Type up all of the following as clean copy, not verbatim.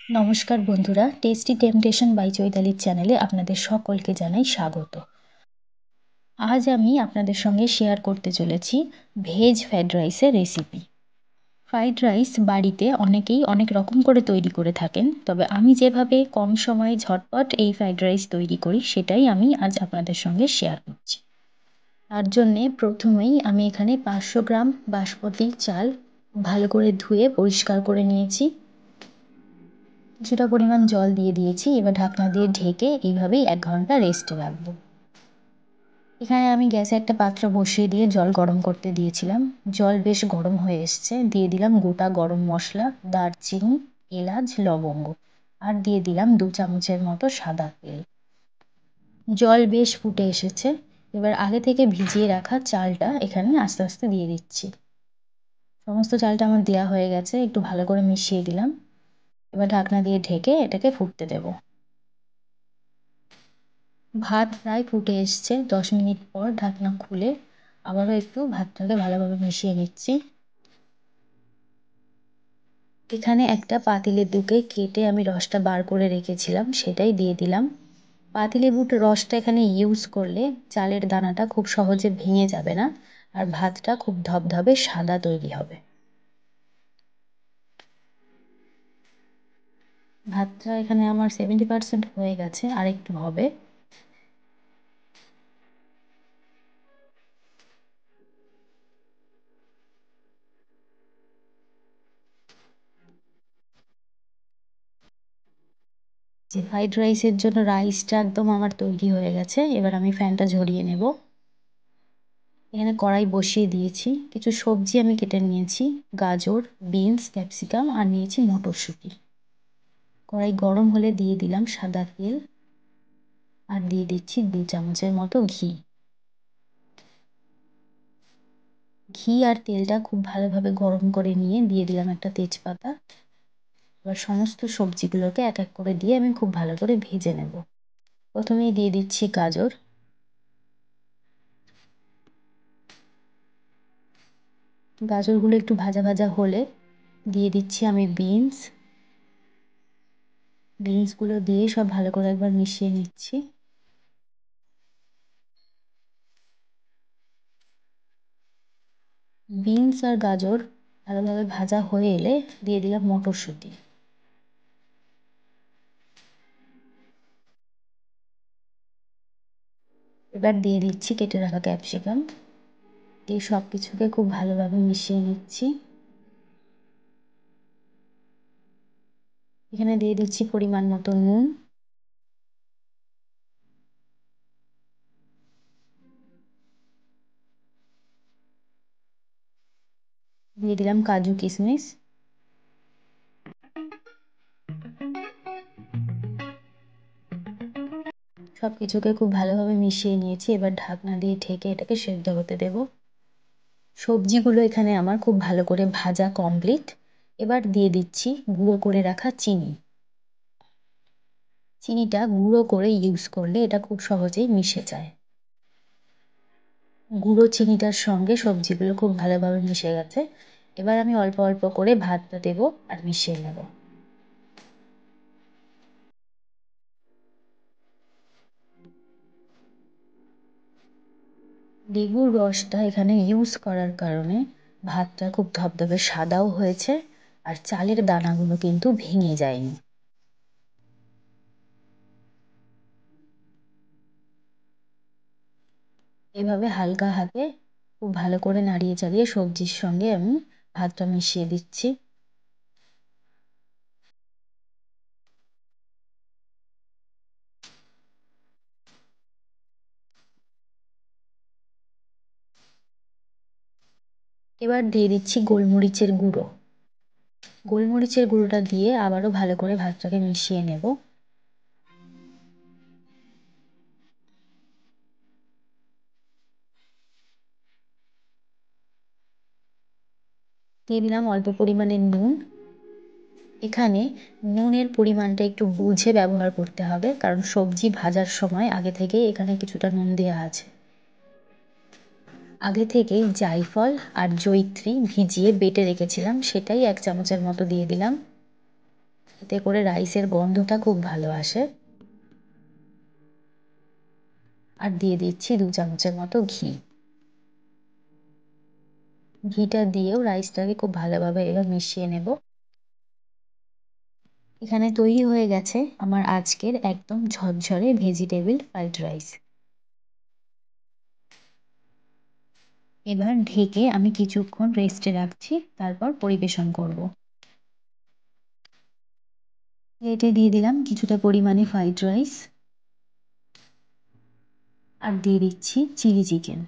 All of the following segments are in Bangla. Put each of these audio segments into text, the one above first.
নমস্কার বন্ধুরা, টেস্টি টেম্পটেশন বাই চৈতালির চ্যানেলে আপনাদের সকলকে জানাই স্বাগত। আজ আমি আপনাদের সঙ্গে শেয়ার করতে চলেছি ভেজ ফ্রাইড রাইসের রেসিপি। ফ্রাইড রাইস বাড়িতে অনেকেই অনেক রকম করে তৈরি করে থাকেন, তবে আমি যেভাবে কম সময়ে ঝটপট এই ফ্রাইড রাইস তৈরি করি সেটাই আমি আজ আপনাদের সঙ্গে শেয়ার করছি। তার জন্যে প্রথমেই আমি এখানে 500 গ্রাম বাসমতি চাল ভালো করে ধুয়ে পরিষ্কার করে নিয়েছি। কিছুটা পরিমাণ জল দিয়ে দিয়েছি। এবার ঢাকনা দিয়ে ঢেকে এইভাবেই 1 ঘন্টা রেস্টে রাখবো। এখানে আমি গ্যাসে একটা পাত্র বসিয়ে দিয়ে জল গরম করতে দিয়েছিলাম। জল বেশ গরম হয়ে এসছে। দিয়ে দিলাম গোটা গরম মশলা, দারচিনি, এলাচ, লবঙ্গ আর দিয়ে দিলাম 2 চামচের মতো সাদা তেল। জল বেশ ফুটে এসেছে। এবার আগে থেকে ভিজিয়ে রাখা চালটা এখানে আস্তে আস্তে দিয়ে দিচ্ছি। সমস্ত চালটা আমার দেওয়া হয়ে গেছে। একটু ভালো করে মিশিয়ে দিলাম। এবার ঢাকনা দিয়ে ঢেকে এটাকে ফুটতে দেবো। ভাত প্রায় ফুটে এসছে। 10 মিনিট পর ঢাকনা খুলে আবারও একটু ভাতটাকে ভালোভাবে মিশিয়ে নিচ্ছি। এখানে একটা পাতিলেবুকে কেটে আমি রসটা বার করে রেখেছিলাম, সেটাই দিয়ে দিলাম। পাতিলেবুর রসটা এখানে ইউজ করলে চালের দানাটা খুব সহজে ভেঙে যাবে না আর ভাতটা খুব ধবধবে সাদা তৈরি হবে। ভাতটা এখানে আমার 70% হয়ে গেছে, আর একটু হবে। যে ফ্রাইড রাইসের জন্য রাইসটা একদম আমার তৈরি হয়ে গেছে। এবার আমি ফ্যানটা ঝরিয়ে নেব। এখানে কড়াই বসিয়ে দিয়েছি। কিছু সবজি আমি কেটে নিয়েছি, গাজর, বিনস, ক্যাপসিকাম আর নিয়েছি মটরশুঁটি। কড়াই গরম হলে দিয়ে দিলাম সাদা তেল আর দিয়ে দিচ্ছি 2 চামচের মতো ঘি। ঘি আর তেলটা খুব ভালোভাবে গরম করে নিয়ে দিয়ে দিলাম একটা তেজপাতা। এবার সমস্ত সবজিগুলোকে এক এক করে দিয়ে আমি খুব ভালো করে ভেজে নেব। প্রথমেই দিয়ে দিচ্ছি গাজর। গাজরগুলো একটু ভাজা ভাজা হলে দিয়ে দিচ্ছি আমি বিনস। বিনসগুলো দিয়ে সব ভালো করে একবার মিশিয়ে নিচ্ছি। বিনস আর গাজর ভালোভাবে ভাজা হয়ে এলে দিয়ে দিলাম মটরশুঁটি। এবার দিয়ে দিচ্ছি কেটে রাখা ক্যাপসিকাম। দিয়ে সব কিছুকে খুব ভালোভাবে মিশিয়ে নিচ্ছি। এখানে দিয়ে দিচ্ছি পরিমাণ মতো নুন। দিয়ে দিলাম কাজু কিশমিশ। সব কিছুকে খুব ভালোভাবে মিশিয়ে নিয়েছি। এবার ঢাকনা দিয়ে ঢেকে এটাকে সেদ্ধ হতে দেব। সবজিগুলো এখানে আমার খুব ভালো করে ভাজা কমপ্লিট। এবার দিয়ে দিচ্ছি গুঁড়ো করে রাখা চিনি। চিনিটা গুঁড়ো করে ইউজ করলে এটা খুব সহজেই মিশে যায়। গুঁড়ো চিনিটার সঙ্গে সবজিগুলো খুব ভালোভাবে মিশে গেছে। এবার আমি অল্প অল্প করে ভাতটা দেবো আর মিশিয়ে নেব। লেবুর রসটা এখানে ইউজ করার কারণে ভাতটা খুব ধবধবে সাদাও হয়েছে আর চালের দানাগুলো কিন্তু ভেঙে যায়নি। এভাবে হালকা হাতে খুব ভালো করে নাড়িয়ে চাড়িয়ে সবজির সঙ্গে আমি ভাতটা মিশিয়ে দিচ্ছি। এবার দিয়ে দিচ্ছি গোলমরিচের গুঁড়ো। গোলমরিচের গুঁড়োটা দিয়ে আবারও ভালো করে ভাতটাকে মিশিয়ে নেব। দিয়ে দিলাম অল্প পরিমাণে নুন। এখানে নুনের পরিমাণটা একটু বুঝে ব্যবহার করতে হবে, কারণ সবজি ভাজার সময় আগে থেকেই এখানে কিছুটা নুন দেওয়া আছে। আগে থেকেই জায়ফল আর জয়িত্রী ভিজিয়ে বেটে রেখেছিলাম, সেটাই 1 চামচের মতো দিয়ে দিলাম। এতে করে রাইসের গন্ধটা খুব ভালো আসে। আর দিয়ে দিচ্ছি 2 চামচের মতো ঘি। ঘিটা দিয়েও রাইসটাকে খুব ভালোভাবে এবার মিশিয়ে নেব। এখানে তৈরি হয়ে গেছে আমার আজকের একদম ঝরঝরে ভেজিটেবল ফ্রাইড রাইস। এবার ঢেকে আমি কিছুক্ষণ রেস্টে রাখছি, তারপর পরিবেশন করব। প্লেটে দিয়ে দিলাম কিছুটা পরিমাণে ফ্রাইড রাইস আর দিয়ে দিচ্ছি চিলি চিকেন।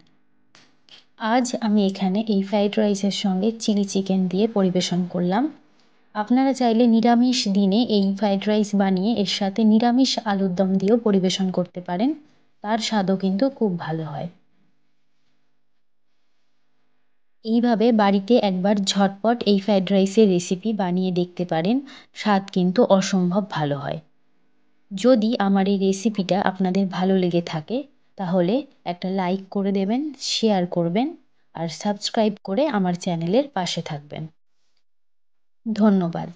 আজ আমি এখানে এই ফ্রাইড রাইসের সঙ্গে চিলি চিকেন দিয়ে পরিবেশন করলাম। আপনারা চাইলে নিরামিষ দিনে এই ফ্রাইড রাইস বানিয়ে এর সাথে নিরামিষ আলুর দম দিয়েও পরিবেশন করতে পারেন, তার স্বাদও কিন্তু খুব ভালো হয়। এইভাবে বাড়িতে একবার ঝটপট এই ফ্রাইড রাইসের রেসিপি বানিয়ে দেখতে পারেন, স্বাদ কিন্তু অসম্ভব ভালো হয়। যদি আমার এই রেসিপিটা আপনাদের ভালো লেগে থাকে তাহলে একটা লাইক করে দেবেন, শেয়ার করবেন আর সাবস্ক্রাইব করে আমার চ্যানেলের পাশে থাকবেন। ধন্যবাদ।